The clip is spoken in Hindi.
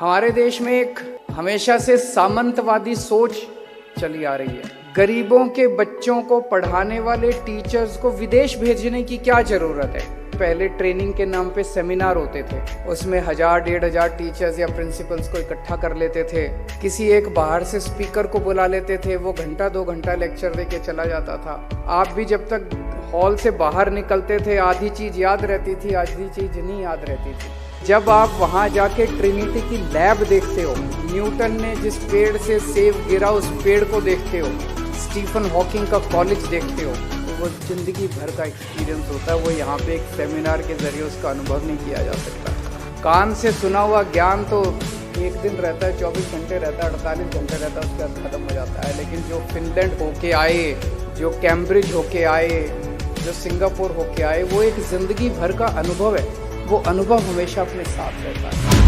हमारे देश में एक हमेशा से सामंतवादी सोच चली आ रही है। गरीबों के बच्चों को पढ़ाने वाले टीचर्स को विदेश भेजने की क्या जरूरत है। पहले ट्रेनिंग के नाम पे सेमिनार होते थे, उसमें 1000-1500 टीचर्स या प्रिंसिपल्स को इकट्ठा कर लेते थे। किसी एक बाहर से स्पीकर को बुला लेते थे, वो घंटा 2 घंटा लेक्चर दे के चला जाता था। आप भी जब तक हॉल से बाहर निकलते थे आधी चीज याद रहती थी, आधी चीज नहीं याद रहती थी। जब आप वहां जाके ट्रिनिटी की लैब देखते हो, न्यूटन ने जिस पेड़ से सेब गिरा उस पेड़ को देखते हो, स्टीफन हॉकिंग का कॉलेज देखते हो, तो वो जिंदगी भर का एक्सपीरियंस होता है। वो यहाँ पे एक सेमिनार के जरिए उसका अनुभव नहीं किया जा सकता। कान से सुना हुआ ज्ञान तो एक दिन रहता है, 24 घंटे रहता है, 48 घंटे रहता है, उसके बाद खत्म हो जाता है। लेकिन जो फिनलैंड होके आए, जो कैम्ब्रिज होके आए, जो सिंगापुर होके आए, वो एक जिंदगी भर का अनुभव है। वो अनुभव हमेशा अपने साथ रहता है।